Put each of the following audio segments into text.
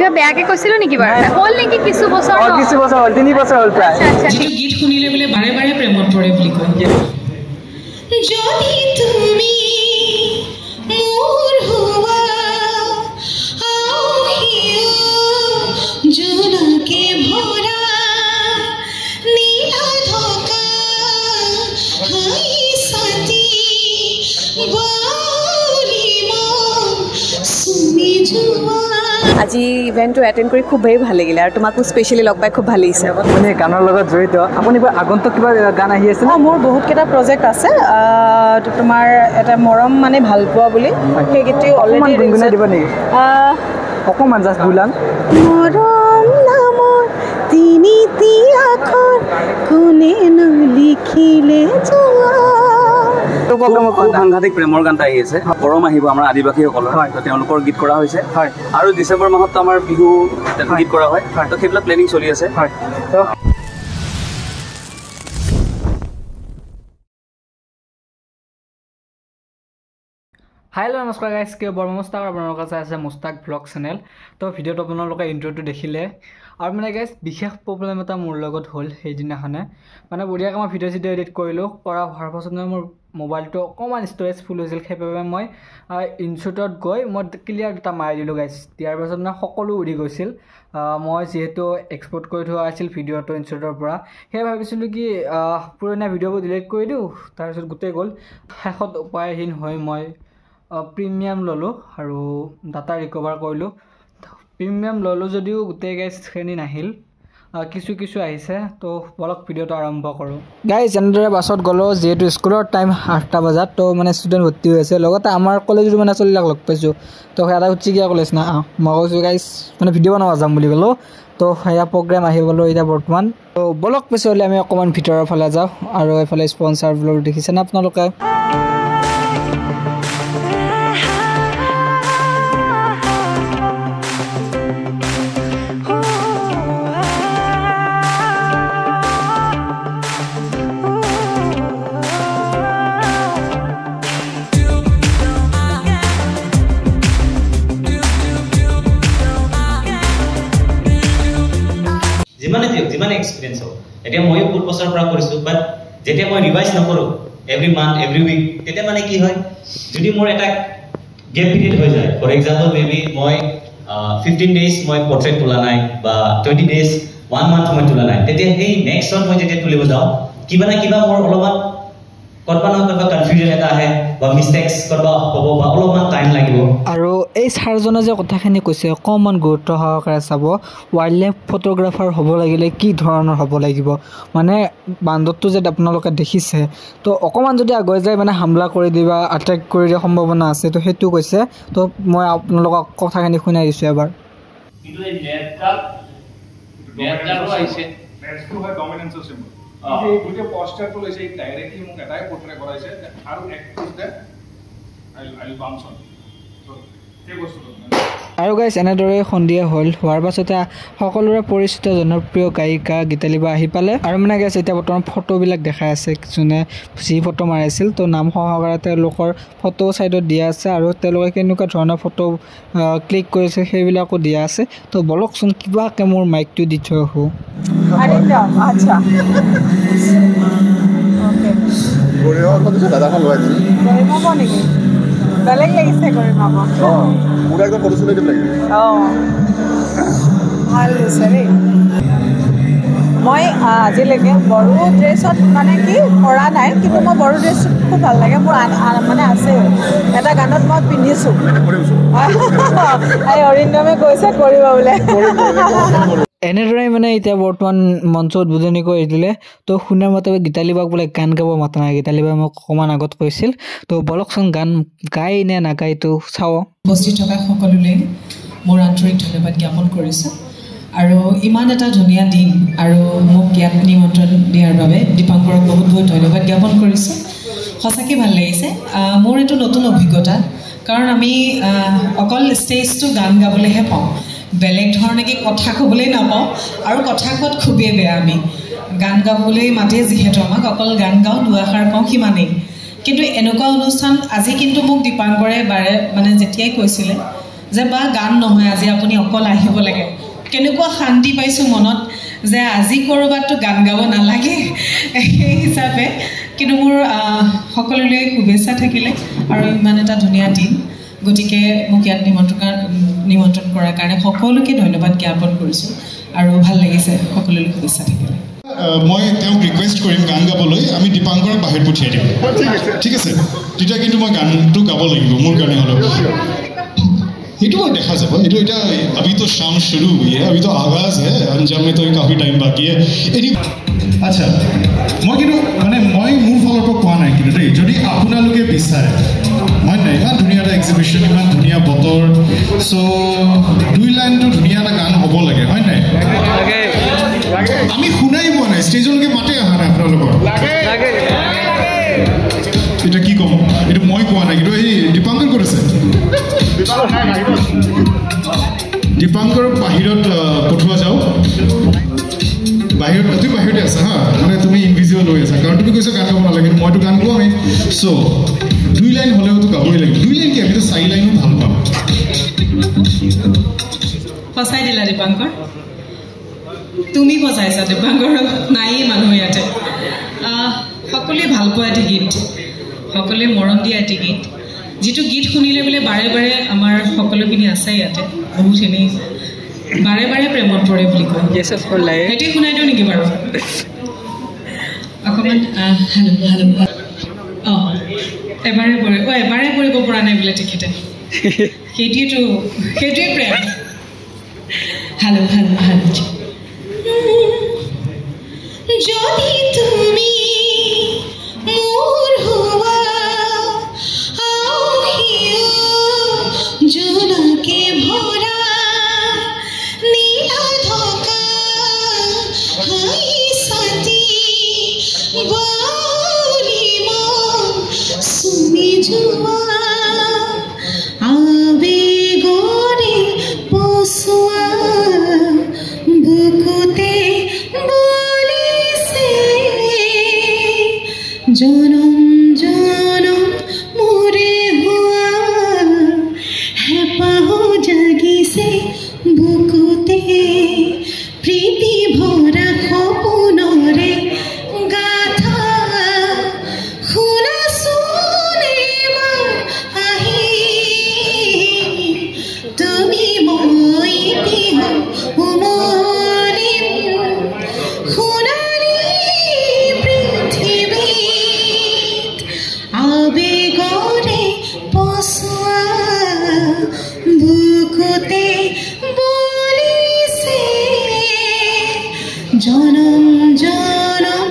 কিবা বেয়াকে কৈছিলো নেকি বাৰু হল নেকি কিছু বছৰ হল 3 বছৰ হল প্ৰায় যিটো গীত শুনিলে বোলে বাৰে বাৰে প্ৰেমত পৰে বুলি কয় যদি তুমি মোৰ হোৱা আহিও জোনাকে ভৰা নীলা ধকা হাই সাথী আজি ইভেন্টটো এটেন্ড কৰি খুব ভাল লাগিলে আৰু তোমাকো স্পেশালি লগ পাই খুব ভাল লাগিছে মানে গানৰ লগত জড়িত আপুনি আগন্তুক কিবা গান আহি আছে মোৰ বহুত কেইটা প্ৰজেক্ট আছে তোমাৰ এটা মৰম মানে ভাল পোৱা বুলি সেই গীতটো অলৰেডি গুণগুণাই দিব নেকি অকমান জাস্ট দুলান মৰম নামৰ তিনিটি আখৰ কোনে লিখিলে যোৱা সাংঘাতিক প্ৰেমৰ গান আহি আছে গৰম আহিব আমাৰ আদিবাসীসকলৰ তো তেওঁলোকৰ গীত কৰা হৈছে আৰু ডিচেম্বৰ মাহতো আমাৰ বিহু গীত কৰা হয় তো সেইবিলাক প্লেনিং চলি আছে হাই নমস্কাৰ গাইজ কি বৰমস্তাক আপোনালোকে চাই আছে মুস্তাক ব্লগ চেনেল তো ভিডিঅ'টো আপোনালোকে ইণ্ট্ৰ'টো দেখিলে আৰু মানে গাইজ বিশেষ প্ৰব্লেম এটা মোৰ লগত হ'ল সেইদিনাখনে মানে বঢ়িয়াকৈ মই ভিডিঅ' এডিট কৰিলোঁ কৰা হোৱাৰ পাছত মোৰ মোবাইলটো অকণমান ষ্ট'ৰেজ ফুল হৈছিল সেইবাবে মই ইনশ্বুটত গৈ মই ক্লিয়াৰ এটা মাৰি দিলোঁ গাইজ দিয়াৰ পাছত মানে সকলো উৰি গৈছিল মই যিহেতু এক্সপৰ্ট কৰি থোৱা আছিল ভিডিঅ'টো ইনশ্বুটৰ পৰা সেই ভাবিছিলোঁ কি পুৰণা ভিডিঅ'বোৰ ডিলিট কৰি দিওঁ তাৰপিছত গোটেই গ'ল শেষত উপায়হীন হৈ মই প্ৰিমিয়াম ল'লোঁ আৰু ডাটা ৰিকভাৰ কৰিলোঁ প্ৰিমিয়াম ল'লোঁ যদিও গোটেই গাইজখিনি নাহিল কিছু আহিছে তো বলক ভিডিঅ'টো আৰম্ভ কৰোঁ গাইজ যেনেদৰে বাছত গ'লোঁ যিহেতু স্কুলৰ টাইম 8টা বজাত তো মানে ষ্টুডেণ্ট ভৰ্তি হৈ আছে লগতে আমাৰ কলেজৰ মানে চলিলাক লগ পাইছোঁ তো এটা উঠি কিয় কলেজ না মই কৈছোঁ গাইজ মানে ভিডিঅ' বনাব যাম বুলি ক'লোঁ তো সেয়া প্ৰগ্ৰেম আহি গ'লোঁ এতিয়া বৰ্তমান তো বলক পিছলৈ আমি অকণমান ভিতৰৰ ফালে যাওঁ আৰু এইফালে স্পনচাৰবোৰ দেখিছেনে আপোনালোকে যিমান এক্সপিৰিয়েঞ্চ হওক এতিয়া ময়ো বহুত বছৰৰ পৰা কৰিছোঁ বাট যেতিয়া মই ৰিভাইজ নকৰোঁ এভৰি মান্থ এভৰি উইক তেতিয়া মানে কি হয় যদি মোৰ এটা গেপ পিৰিয়ড হৈ যায় ফৰ এক্সাম্পল মেবি মই 15 ডেইজ মই পৰ্ট্ৰেট তোলা নাই বা 20 ডেইজ 1 মান্থ মই তোলা নাই তেতিয়া সেই নেক্সটত মই যেতিয়া তুলিব যাওঁ কিবা না কিবা মোৰ অলপমান কৰবা নহয় কৰবা কনফিউজন এটা আহে বা মিষ্টেক্স কৰবা হ'ব বা অলপমান টাইম লাগিব আৰু এই ছাৰজনে যে কথাখিনি কৈছে অকণমান গুৰুত্ব সহকাৰে চাব ৱাইল্ড লাইফ ফটোগ্ৰাফাৰ হ'ব লাগিলে কি ধৰণৰ হ'ব লাগিব মানে বান্দৰটো যে আপোনালোকে দেখিছে তো অকণমান যদি আগুৱাই যায় মানে হামলা কৰি দিবা আটাক কৰি দিয়াৰ সম্ভাৱনা আছে তো সেইটো কৈছে তো মই আপোনালোকক কথাখিনি শুনাই দিছোঁ এবাৰ কিন্তু এই নেটডালো আহিছে নেটটো হয় ডমিনেন্সৰ চিম্বল এই দুটো পোস্টাৰটো লৈছে ডাইৰেক্টলি মোক এটাই পোৰ্ট্ৰেট কৰাইছে আৰু active they I bounce on so এই বস্তুটো আৰু গাইজ এনেদৰে সন্ধিয়া হ'ল হোৱাৰ পাছতে সকলোৰে পৰিচিত জনপ্ৰিয় গায়িকা গীতালি বা আহি পালে আৰু মানে গাইজ এতিয়া বৰ্তমান ফটোবিলাক দেখাই আছে কিছুমানে যি ফটো মাৰিছিল তো নাম সহকাৰে তেওঁলোকৰ ফটো ছাইডত দিয়া আছে আৰু তেওঁলোকে কেনেকুৱা ধৰণৰ ফটো ক্লিক কৰিছে সেইবিলাকো দিয়া আছে তো বলকচোন কিবাকৈ মোৰ মাইকটো দি থৈ আহোঁ আচ্ছা বেলেগ লাগিছে কৰি মাব পুৰা একদম ফটো চলাই দিব লাগে ভাল হৈছে দেই মই আজিলৈকে বড়ো ড্ৰেছত মানে কি কৰা নাই কিন্তু মই বড়ো ড্ৰেছটো খুব ভাল লাগে মোৰ মানে আছে এটা গানত মই পিন্ধিছোঁ এই অৰিন্দমে কৈছে কৰিব বোলে এনেদৰে মানে এতিয়া বৰ্তমান মঞ্চ উদ্বোধনী কৰি দিলে তো শুনাৰ মতে গীতালি বাক বোলে গান গাব মাতা নাই গীতালি বাই মোক অকণমান আগত কৈছিল তো বলকচোন গান গাই নে নাগাই তো চাওঁ উপস্থিত থকা সকলোলৈ মোৰ আন্তৰিক ধন্যবাদ জ্ঞাপন কৰিছোঁ আৰু ইমান এটা ধুনীয়া দিন আৰু মোক ইয়াত নিমন্ত্ৰণ দিয়াৰ বাবে দীপাংকৰক বহুত বহুত ধন্যবাদ জ্ঞাপন কৰিছোঁ সঁচাকৈ ভাল লাগিছে মোৰ এইটো নতুন অভিজ্ঞতা কাৰণ আমি অকল ষ্টেজটো গান গাবলৈহে পাওঁ বেলেগ ধৰণেকৈ কথা ক'বলৈ নাপাওঁ আৰু কথা কোৱাত খুবেই বেয়া আমি গান গাবলৈ মাতে যিহেতু আমাক অকল গান গাওঁ দুআষাৰ কওঁ সিমানেই কিন্তু এনেকুৱা অনুষ্ঠান আজি কিন্তু মোক দীপাংকৰে বাৰে মানে যেতিয়াই কৈছিলে যে বা গান নহয় আজি আপুনি অকল আহিব লাগে কেনেকুৱা শান্তি পাইছোঁ মনত যে আজি ক'ৰবাততো গান গাব নালাগে সেই হিচাপে কিন্তু মোৰ সকলোলৈ শুভেচ্ছা থাকিলে আৰু ইমান এটা ধুনীয়া দিন গতিকে মোক ইয়াত নিমন্ত্ৰণ কৰাৰ কাৰণে সকলোকে ধন্যবাদ জ্ঞাপন কৰিছোঁ আৰু ভাল লাগিছে সকলোলৈ শুভেচ্ছা থাকিলে মই তেওঁক ৰিকুৱেষ্ট কৰিম গান গাবলৈ আমি দীপাংকৰক বাহিৰত পঠিয়াই দিম ঠিক আছে তেতিয়া কিন্তু মই গানটো গাব লাগিব মোৰ কাৰণে হ'লেও ये तो देखा सब ये तो अभी तो शाम शुरू हुई है अभी तो आगाज है अंजाम में तो काफ़ी टाइम बाकी है अच्छा मैं कि मानने मैं मोर फलर पर क्या ना कि जो आपलोके विचारे मैं ना इमान धुनिया एक्सिबिशन इमान धुनिया बतर सो 2 लाइन तो धुनिया गान हम लगे है ना आमी शुनाई पा ना स्टेजलके माते अहा ना आपलोकर এটা কি কম এটা মই কোৱা নাই কিন্তু এই দীপাংকৰ কৰিছে দীপাংকৰ বাহিৰত পঠোৱা যাও বাহিৰত তুমি বাহিৰতে আছা হা মানে তুমি ইনভিজিবল হৈ আছা কাৰণ তুমি কৈছা গান গাব নালাগে মইতো গান গাওঁ আমি সো 2 লাইন হ'লেও তো গাবই লাগিব 2 লাইন কি আমি তো 4 লাইনো ভাল পাম ফসাই দিলা দীপাংকৰ তুমি ফসাইছা দীপাংকৰ নাই মানুহ ইয়াতে সকলোৱে ভাল পোৱা এটি গীত সকলোৱে মৰম দিয়া এটি গীত যিটো গীত শুনিলে বোলে বাৰে বাৰে আমাৰ সকলোখিনি আছে ইয়াতে বহুখিনি বাৰে বাৰে প্ৰেমত পৰে বুলি কয় সেইটো শুনাই দিওঁ নেকি বাৰু অকণমান এবাৰে কৰিব পৰা নাই বোলে তেখেতে সেইটোৱে প্ৰেম হেল্ল' যদি তুমি মোৰ হোৱা জোনাকে ভৰা নীলা ঢকা হাই সাথী বাউলি মন সুমি যোৱা আবেগৰে পচোৱা বুকুতে বলিছে জনম জনম মোৰে হোৱা হেঁপাহ জাগিছে বুকুতে প্ৰীতি ভৰা সপোনৰে গাথা শুনাচোন এবাৰ আহি তুমি মই উমলিম সোণালী পৃথিৱীত আবেগৰে পচোৱা বুকুতে বলিছে জনম জনম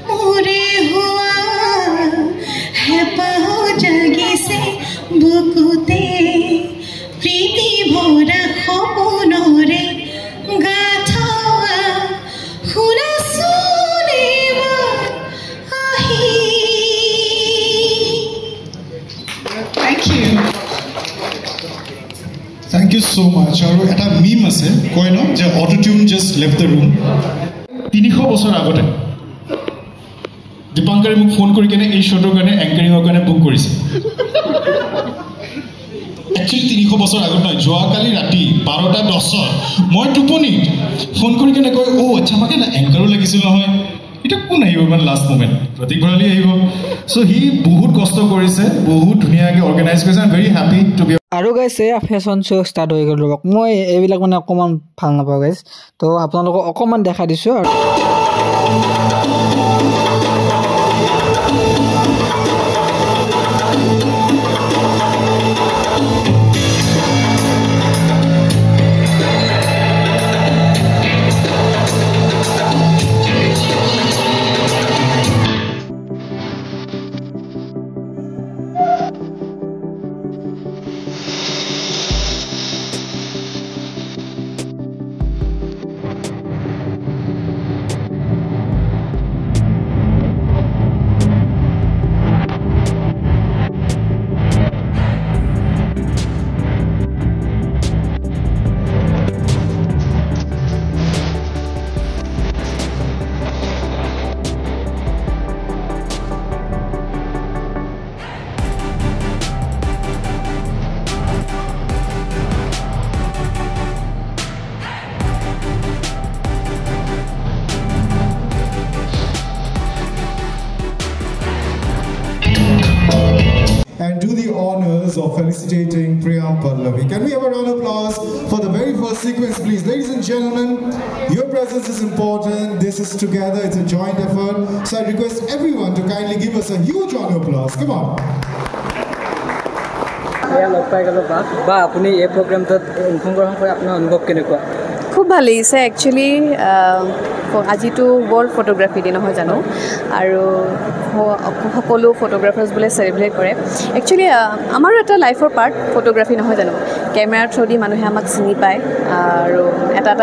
মোৰে হোৱা হেঁপাহ জাগিছে বুকুতে প্ৰীতি ভৰা সপোনৰে গাথা শুনাচোন এবাৰ আহি Thank you so much. আৰু এটা মিম আছে কয় ন যে auto tune just left the room 300 বছৰ আগতে দীপাংকৰে মোক ফোন কৰি কেনে এই শ্ব'টোৰ কাৰণে এংকাৰিঙৰ কাৰণে বুক কৰিছে একচুৱেলি 300 বছৰ আগত নহয় যোৱাকালি ৰাতি 12:10 মই টোপনিত ফোন কৰি কেনে কয় আচ্ছা আমাকে না এংকাৰো লাগিছিল নহয় এটা কোন আহিব মানে লাষ্ট মোমেণ্ট প্ৰতীক ভৰালী আহিব চ' সি বহুত কষ্ট কৰিছে বহুত ধুনীয়াকৈ অৰ্গেনাইজ কৰিছে I am very happy to be আৰু গাইজ এয়া ফেশ্বন শ্ব' ষ্টাৰ্ট হৈ গ'ল ৰ'বক মই এইবিলাক মানে অকণমান ভাল নাপাওঁ গাইজ তো আপোনালোকক অকণমান দেখাই দিছোঁ আৰু honors of felicitating Priyam Pallavi. Can we have a round of applause for the very first sequence, please? Ladies and gentlemen, your presence is important. This is together. It's a joint effort. So I request everyone to kindly give us a huge round of applause. Come on. বা আপুনি এই প্ৰগ্ৰামটোত অংশগ্ৰহণ কৰি আপোনাৰ অনুভৱ কেনেকুৱা? খুব ভাল লাগিছে একচুৱেলি আজিতো ৱৰ্ল্ড ফটোগ্ৰাফি ডে নহয় জানো আৰু সকলো ফটোগ্ৰাফাৰ্ছ বোলে চেলিব্ৰেট কৰে একচুৱেলি আমাৰো এটা লাইফৰ পাৰ্ট ফটোগ্ৰাফি নহয় জানো কেমেৰাৰ থ্ৰুদি মানুহে আমাক চিনি পায় আৰু এটা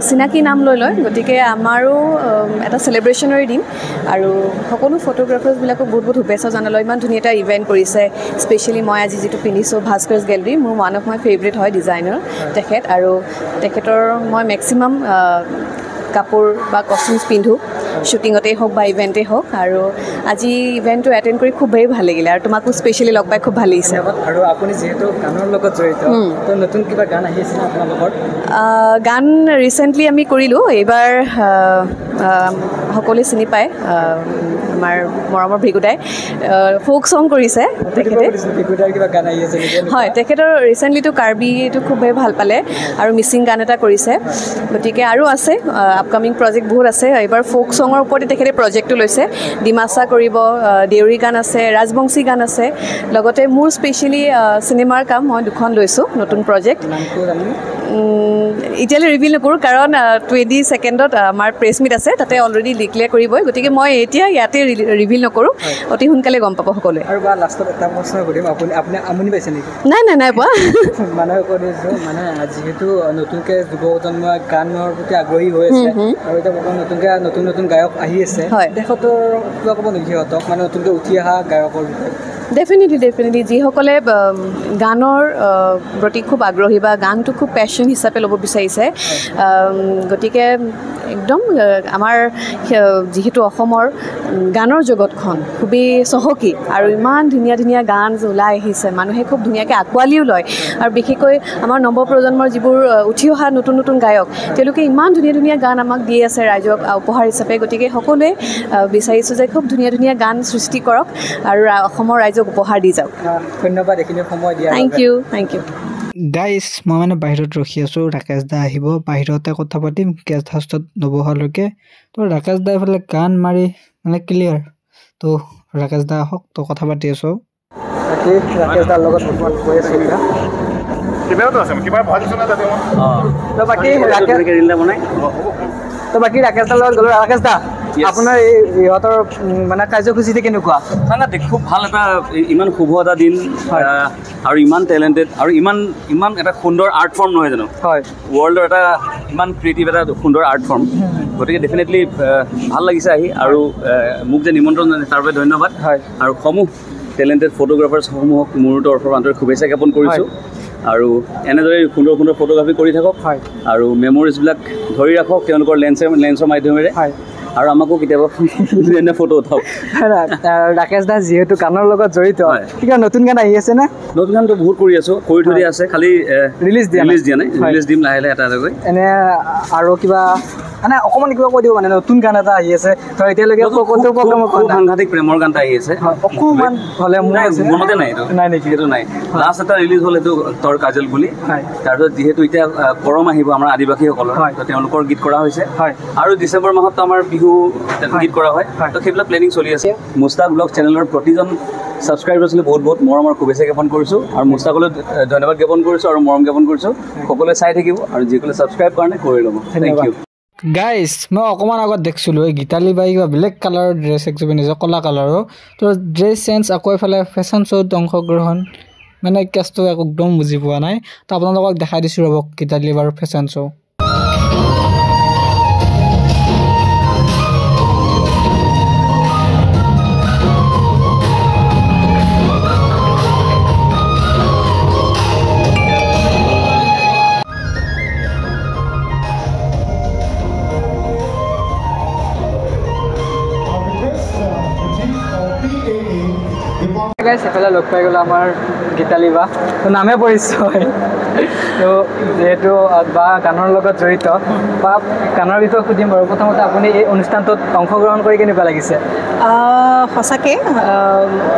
চিনাকি নাম লৈ লয় গতিকে আমাৰো এটা চেলিব্ৰেশ্যনৰে দিন আৰু সকলো ফটোগ্ৰাফাৰ্ছবিলাকক বহুত বহুত শুভেচ্ছা জনালোঁ ইমান ধুনীয়া এটা ইভেণ্ট কৰিছে স্পেচিয়েলি মই আজি যিটো পিন্ধিছোঁ ভাস্কৰছ গেলেৰী মোৰ ওৱান অফ মাই ফেভৰেট হয় ডিজাইনাৰ তেখেত আৰু তেখেতৰ মই মেক্সিমাম কাপোৰ বা কষ্টিউমছ পিন্ধোঁ শ্বুটিঙতেই হওক বা ইভেণ্টেই হওক আৰু আজি ইভেণ্টটো এটেণ্ড কৰি খুবেই ভাল লাগিলে আৰু তোমাকো স্পেচিয়েলি লগ পাই খুব ভাল লাগিছে আৰু আপুনি যিহেতু গানৰ লগত জড়িত তো নতুন কিবা গান আহি আছে আপোনাৰ লগত গান ৰিচেণ্টলি আমি কৰিলোঁ এইবাৰ সকলোৱে চিনি পায় আমাৰ মৰমৰ ভৃগুদাই ফোক ছং কৰিছে তেখেতে হয় তেখেতৰ ৰিচেণ্টলিটো কাৰ্বিটো খুবেই ভাল পালে আৰু মিচিং গান এটা কৰিছে গতিকে আৰু আছে আপকামিং প্ৰজেক্ট বহুত আছে এইবাৰ ফোক ছঙৰ ওপৰতে তেখেতে প্ৰজেক্টটো লৈছে ডিমাচা কৰিব দেউৰী গান আছে ৰাজবংশী গান আছে লগতে মোৰ স্পেচিয়েলি চিনেমাৰ কাম মই দুখন লৈছোঁ নতুন প্ৰজেক্ট এতিয়ালৈ ৰিভিল নকৰোঁ কাৰণ 22nd আমাৰ প্ৰেছ মিট আছে তাতে অলৰেডি ডিক্লেয়াৰ কৰিবই গতিকে মই এতিয়া ইয়াতে ৰিভিল নকৰোঁ অতি সোনকালে গম পাব সকলোৱে আৰু বা লাষ্টত এটা প্ৰশ্ন কৰিম আপুনি আমনি পাইছে নেকি নাই পোৱা মানে কৰিছোঁ মানে যিহেতু নতুনকৈ যুৱ প্ৰজন্মই গানৰ প্ৰতি আগ্ৰহী হৈ আছে আৰু এতিয়া নতুনকৈ নতুন গায়ক আহি আছে তেখেতৰ কিবা ক'ব নেকি সিহঁতক মানে নতুনকৈ উঠি অহা গায়কৰ বিষয়ে ডেফিনেটলি যিসকলে গানৰ প্ৰতি খুব আগ্ৰহী বা গানটো খুব পেশ্যন হিচাপে ল'ব বিচাৰিছে গতিকে একদম আমাৰ যিহেতু অসমৰ গানৰ জগতখন খুবেই চহকী আৰু ইমান ধুনীয়া গান ওলাই আহিছে মানুহে খুব ধুনীয়াকৈ আঁকোৱালিও লয় আৰু বিশেষকৈ আমাৰ নৱপ্ৰজন্মৰ যিবোৰ উঠি অহা নতুন গায়ক তেওঁলোকে ইমান ধুনীয়া গান আমাক দি আছে ৰাইজক উপহাৰ হিচাপে গতিকে সকলোৱে বিচাৰিছোঁ যে খুব ধুনীয়া গান সৃষ্টি কৰক আৰু অসমৰ ৰাইজক উপহাৰ দি যাওক ধন্যবাদ এইখিনি সময় দিয়া থেংক ইউ গাইজ মই মানে বাহিৰত ৰখি আছোঁ ৰাকেশ দা আহিব বাহিৰতে কথা পাতিম গেষ্ট হাউচত নবহালৈকে তো ৰাকেশ দা এইফালে গান মাৰি মানে ক্লিয়াৰ তো ৰাকেশ দা আহক তো কথা পাতি আছোঁ ৰাকেশ দাৰ লগত কৈ আছোঁ বাকী ৰাকেশ দাৰ লগত গ'লোঁ ৰাকেশ দা আপোনাৰ ইহঁতৰ মানে কাৰ্যসূচীটো কেনেকুৱা খুব ভাল এটা ইমান শুভ এটা দিন আৰু ইমান টেলেণ্টেড আৰু ইমান এটা সুন্দৰ আৰ্ট ফৰ্ম নহয় জানো হয় ৱৰ্ল্ডৰ এটা ইমান ক্ৰিয়েটিভ এটা সুন্দৰ আৰ্ট ফৰ্ম গতিকে ডেফিনেটলি ভাল লাগিছে আহি আৰু মোক যে নিমন্ত্ৰণ জনাইছে তাৰ বাবে ধন্যবাদ হয় আৰু সমূহ টেলেণ্টেড ফটোগ্ৰাফাৰসমূহক মোৰ তৰফৰ আন্তৰিক শুভেচ্ছা জ্ঞাপন কৰিছোঁ আৰু এনেদৰে সুন্দৰ ফটোগ্ৰাফী কৰি থাকক আৰু মেমৰিজবিলাক ধৰি ৰাখক তেওঁলোকৰ লেন্সৰ মাধ্যমেৰে আৰু আমাকো কেতিয়াবা ফটো উঠাওক ৰাকেশ দাস যিহেতু গানৰ লগত জড়িত কিবা নতুন গান আহি আছে নে নতুন গানটো বহুত কৰি আছোঁ কৰি থৈ আছে খালি ৰিলিজ দিয়া নাই ৰিলিজ দিম লাহে লাহে এটাকৈ এনে আৰু কিবা মানে অকণমান কিবা কৈ দিব মানে নতুন গান এটা আহি আছে ধৰ এতিয়ালৈকে সাংঘাতিক প্ৰেমৰ গান এটা আহি আছে অকণমান হ'লে মনতে নাই নেকি সেইটো নাই লাষ্ট এটা ৰিলিজ হ'ল এইটো তৰ কাজল বুলি তাৰপিছত যিহেতু এতিয়া কৰম আহিব আমাৰ আদিবাসীসকলৰ তেওঁলোকৰ গীত কৰা হৈছে আৰু ডিচেম্বৰ মাহত আমাৰ বিহু গীত কৰা হয় তো সেইবিলাক প্লেনিং চলি আছে মুস্তাক ব্লগ চেনেলৰ প্ৰতিজন ছাবস্ক্ৰাইবাৰ্ছলৈ বহুত মৰমৰ শুভেচ্ছা জ্ঞাপন কৰিছোঁ আৰু মুস্তাকলৈ ধন্যবাদ জ্ঞাপন কৰিছোঁ আৰু মৰম জ্ঞাপন কৰিছোঁ সকলোৱে চাই থাকিব আৰু যিসকলে ছাবস্ক্ৰাইব কৰা নাই কৰি ল'ব থেংক ইউ গাইজ মই অকণমান আগত দেখিছিলোঁ এই গীতালি বাই কিবা বেলেগ কালাৰৰ ড্ৰেছ একযোৰ পিন্ধিছে ক'লা কালাৰৰ তো ড্ৰেছ চেঞ্জ আকৌ এফালে ফেশ্বন শ্ব'ত অংশগ্ৰহণ মানে কেছটো একদম বুজি পোৱা নাই তো আপোনালোকক দেখাই দিছোঁ ৰ'ব গীতালি বাৰ ফেশ্বন শ্ব' সেফালে লগ পাই গ'লো আমাৰ গীতালি বা নামে পৰিচয় তো যেহেতু বা গানৰ লগত জড়িত বা গানৰ বিষয়ে সুধিম বাৰু প্ৰথমতে আপুনি এই অনুষ্ঠানটোত অংশগ্ৰহণ কৰি কেনেকুৱা লাগিছে সঁচাকৈ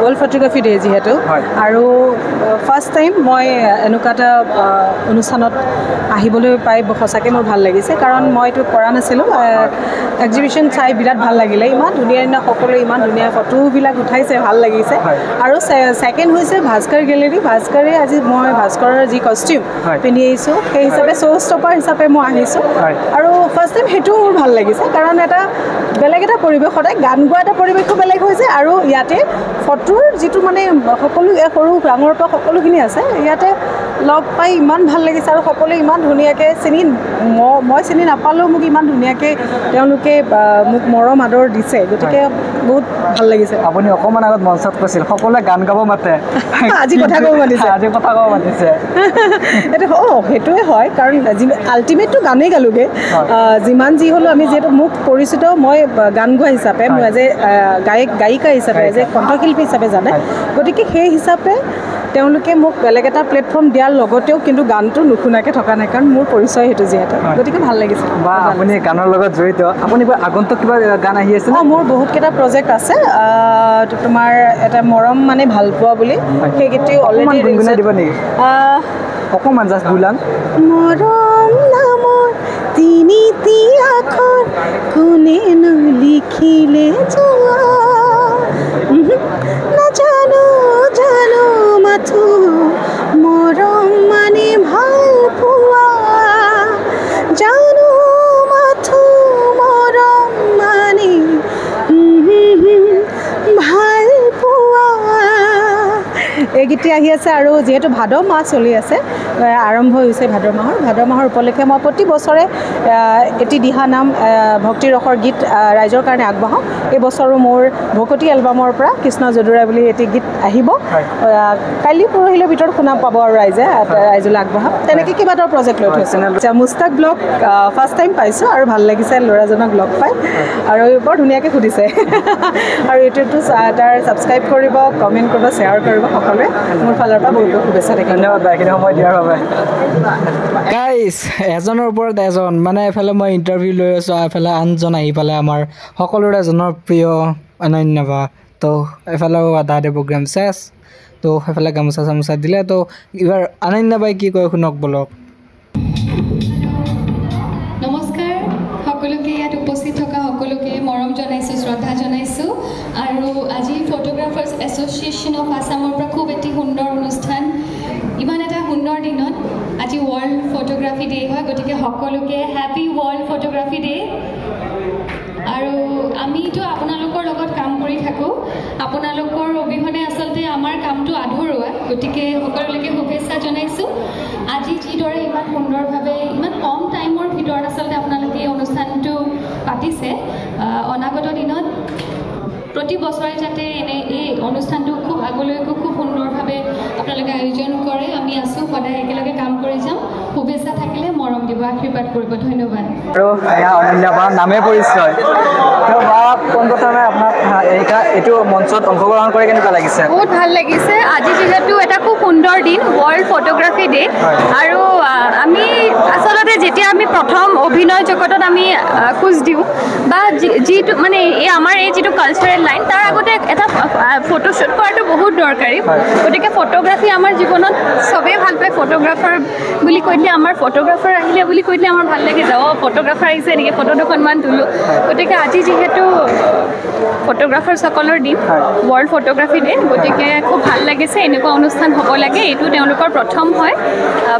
ৱৰ্ল্ড ফটোগ্ৰাফি ডে যিহেতু আৰু ফাৰ্ষ্ট টাইম মই এনেকুৱা এটা অনুষ্ঠানত আহিবলৈ পাই সঁচাকৈ মোৰ ভাল লাগিছে কাৰণ মই এইটো কৰা নাছিলোঁ এক্সিবিশ্যন চাই বিৰাট ভাল লাগিলে ইমান ধুনীয়া ধুনীয়া সকলোৱে ইমান ধুনীয়া ফটোবিলাক উঠাইছে ভাল লাগিছে আৰু ছেকেণ্ড হৈছে ভাস্কৰ গেলেৰী ভাস্কৰে আজি মই ভাস্কৰৰ যি কষ্টিউম পিন্ধি আহিছোঁ সেই হিচাপে শ্ব' ষ্টপাৰ হিচাপে মই আহিছোঁ আৰু ফাৰ্ষ্ট টাইম সেইটোও মোৰ ভাল লাগিছে কাৰণ এটা বেলেগ এটা পৰিৱেশ সদায় গান গোৱা এটা পৰিৱেশো বেলেগ হৈছে আৰু ইয়াতে ফটোৰ যিটো মানে সকলো সৰু ডাঙৰ পৰা সকলোখিনি আছে ইয়াতে লগ পাই ইমান ভাল লাগিছে আৰু সকলোৱে ইমান ধুনীয়াকৈ মই চিনি নাপালেও মোক ইমান ধুনীয়াকৈ তেওঁলোকে মোক মৰম আদৰ দিছে গতিকে বহুত ভাল লাগিছে আপুনি অকণমান আগত মঞ্চত কৈছিল সকলোৱে গান গাব মাতে আজি কথা ক'ব মাতিছে এইটো সেইটোৱে হয় কাৰণ আল্টিমেটটো গানেই গালোগৈ যিমান যি হ'লেও আমি যিহেতু মোক পৰিচিত মই গান গোৱা হিচাপে মই এজ এ গায়িকা হিচাপে এজ এ কণ্ঠশিল্পী হিচাপে জানে গতিকে সেই হিচাপে তেওঁলোকে মোক বেলেগ এটা প্লেটফৰ্ম দিয়াৰ লগতেও কিন্তু গানটো নুশুনাকৈ থকা নাই কাৰণ মোৰ পৰিচয় সেইটো যিহেতু গতিকে ভাল লাগিছে বা আপুনি গানৰ লগত জড়িত আপুনি আগন্তুক কিবা গান আহি আছে মোৰ বহুতকেইটা প্ৰজেক্ট আছে তোমাৰ এটা মৰম মানে ভাল পোৱা বুলি সেই গীতটো অলৰেডি গুণগুণাই দিব নেকি অকণমান জাষ্ট দুলান মৰম নামৰ তিনিটি আখৰ কোনেনো লিখিলে যোৱা নাজানো জানো মাথো মৰম মানে ভাল পোৱা জানো মাথো মৰম মানে ভাল পোৱা এই গীতটি আহি আছে আৰু যিহেতু ভাদ মাহ চলি আছে আৰম্ভ হৈছে ভাদ মাহৰ উপলক্ষে মই প্ৰতি বছৰে এটি দিহা নাম ভক্তি ৰসৰ গীত ৰাইজৰ কাৰণে আগবঢ়াওঁ এই বছৰো মোৰ ভকতি এলবামৰ পৰা কৃষ্ণ যদুৰাই বুলি এটি গীত আহিব কালি পৰহিলৈ ভিতৰত শুনা পাব আৰু ৰাইজলৈ আগবঢ়াম তেনেকৈ কেইবাটাও প্ৰজেক্ট লৈ থৈছে মুস্তাক ব্লগ ফাৰ্ষ্ট টাইম পাইছোঁ আৰু ভাল লাগিছে ল'ৰাজনক লগ পাই আৰু বৰ ধুনীয়াকৈ সুধিছে আৰু ইউটিউবটো তাৰ ছাবস্ক্ৰাইব কৰিব কমেণ্ট কৰিব শ্বেয়াৰ কৰিব সকলোৱে মোৰ ফালৰ পৰা বহুত বহুত শুভেচ্ছা থাকিল ধন্যবাদ এইখিনি সময় দিয়াৰ বাবে গাইজ এজনৰ ওপৰত এজন মানে এফালে মই ইণ্টাৰভিউ লৈ আছোঁ এফালে আনজন আহি পালে আমাৰ সকলোৰে জনপ্ৰিয় অনন্য বা তো এফালেও আধা প্ৰগ্ৰেম চেছ তো সেইফালে গামোচা চামোচা দিলে তো এইবাৰ অনন্য বাই কি কয় শুনক বলক নমস্কাৰ সকলোকে ইয়াত উপস্থিত থকা সকলোকে মৰম জনাইছোঁ শ্ৰদ্ধা জনাইছোঁ আৰু আজি ফটোগ্ৰাফাৰ্ছ এছ'চিয়েশ্যন অফ আছামৰ পৰা খুব এটি সুন্দৰ অনুষ্ঠান ইমান এটা সুন্দৰ দিনত আজি ৱৰ্ল্ড ফটোগ্ৰাফি ডে হয় গতিকে সকলোকে হেপী ৱৰ্ল্ড ফটোগ্ৰাফি ডে আৰু আমিতো আপোনালোকৰ লগত কাম কৰি থাকোঁ আপোনালোকৰ অবিহনে আচলতে আমাৰ কামটো আধৰুৱা গতিকে সকলোলৈকে শুভেচ্ছা জনাইছোঁ আজি যিদৰে ইমান সুন্দৰভাৱে ইমান কম টাইমৰ ভিতৰত আচলতে আপোনালোকে এই অনুষ্ঠানটো পাতিছে অনাগত দিনত প্ৰতি বছৰে যাতে এই অনুষ্ঠানটো খুব আগলৈকো খুব সুন্দৰভাৱে আপোনালোকে আয়োজন কৰে আমি আছোঁ সদায় একেলগে কাম কৰি যাম শুভেচ্ছা থাকিলে মৰম দিব আশীৰ্বাদ কৰিব ধন্যবাদ আৰু অনন্য বা নামে পৰিচয় তো বা পোনপ্ৰথমে আপোনাক এইটো মঞ্চত অংশগ্ৰহণ কৰি কেনেকুৱা লাগিছে বহুত ভাল লাগিছে আজি যিহেতু এটা খুব সুন্দৰ দিন ৱৰ্ল্ড ফটোগ্ৰাফি ডে আৰু আমি আচলতে যেতিয়া আমি প্ৰথম অভিনয় জগতত আমি খোজ দিওঁ বা যিটো মানে আমাৰ এই যিটো কালচাৰেল লাইন তাৰ আগতে এটা ফটোশ্বুট কৰাটো বহুত দৰকাৰী গতিকে ফটোগ্ৰাফি আমাৰ জীৱনত চবেই ভাল পায় ফটোগ্ৰাফাৰ বুলি কৈ দিলে আমাৰ ফটোগ্ৰাফাৰ আহিলে বুলি কৈ দিলে আমাৰ ভাল লাগি যাব ফটোগ্ৰাফাৰ আহিছে এনেকৈ ফটো দুখনমান তোলোঁ গতিকে আজি যিহেতু ফটোগ্ৰাফাৰসকলৰ দিন ৱৰ্ল্ড ফটোগ্ৰাফি ডে গতিকে খুব ভাল লাগিছে এনেকুৱা অনুষ্ঠান হ'ব লাগে এইটো তেওঁলোকৰ প্ৰথম হয়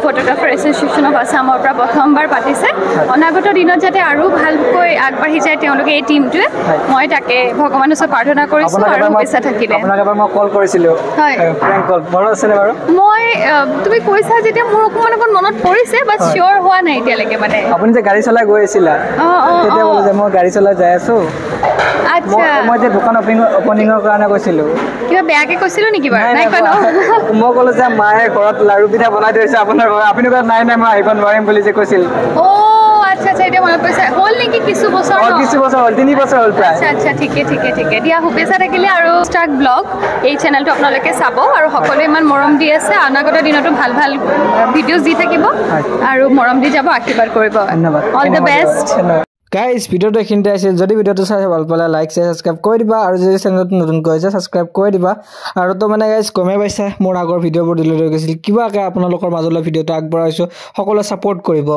ফটোগ্ৰাফাৰ এছ'চিয়েশ্যন অফ আছামৰ পৰা প্ৰথমবাৰ পাতিছে অনাগত দিনত যাতে আৰু ভালকৈ আগবাঢ়ি যায় তেওঁলোকে এই টীমটোৱে মই তাকে ভগৱানৰ ওচৰত প্ৰাৰ্থনা কৰিছোঁ আৰু শুভেচ্ছা থাকিলে আপোনাক এবাৰ মই কল কৰিছিলোঁ প্ৰেংক কল মনত আছেনে বাৰু মই তুমি কৈছা যেতিয়া মোৰ অকণমান মনত পৰিছে বাট চিয়'ৰ হোৱা নাই এতিয়ালৈকে মানে আপুনি যে গাড়ী চলাই গৈ আছিলা তেতিয়া ক'লে যে মই গাড়ী চলাই যাই আছোঁ আচ্ছা মই যে দোকান অপেনিঙৰ কাৰণে কৈছিলোঁ কিবা বেয়াকৈ কৈছিলোঁ নেকি বাৰু নাই কোৱা মই ক'লোঁ যে মায়ে ঘৰত লাড়ু পিঠা বনাই থৈছে আপোনাৰ ঘৰত আপুনি ক'লে নাই মই আহিব নোৱাৰিম বুলি যে কৈছিল আচ্ছা আচ্ছা এতিয়া মনত পৰিছে হ'ল নেকি কিছু বছৰ কিছু বছৰ হ'ল 3 বছৰ হ'ল প্ৰায় আচ্ছা আচ্ছা ঠিকে দিয়া শুভেচ্ছা থাকিলে আৰু ষ্টাক ব্লগ এই চেনেলটো আপোনালোকে চাব আৰু সকলোৱে ইমান মৰম দি আছে অনাগত দিনতো ভাল ভাল ভিডিঅ'জ দি থাকিব আৰু মৰম দি যাব আশীৰ্বাদ কৰিব ধন্যবাদ অল দ্য বেষ্ট গাইজ ভিডিঅ'টো এইখিনিতে আছিল যদি ভিডিঅ'টো চাই ভাল পালে লাইক সাবস্ক্ৰাইব কৰি দিবা আৰু যদি চেনেলটো নতুনকৈ হৈছে সাবস্ক্ৰাইব কৰি দিবা আৰু তো মানে গাইজ গমে পাইছা মোৰ আগৰ ভিডিঅ'বোৰ ডিলিট হৈ গৈছিল কিবাকৈ আপোনালোকৰ মাজলৈ ভিডিঅ'টো আগবঢ়াইছোঁ সকলোৱে ছাপোৰ্ট কৰিব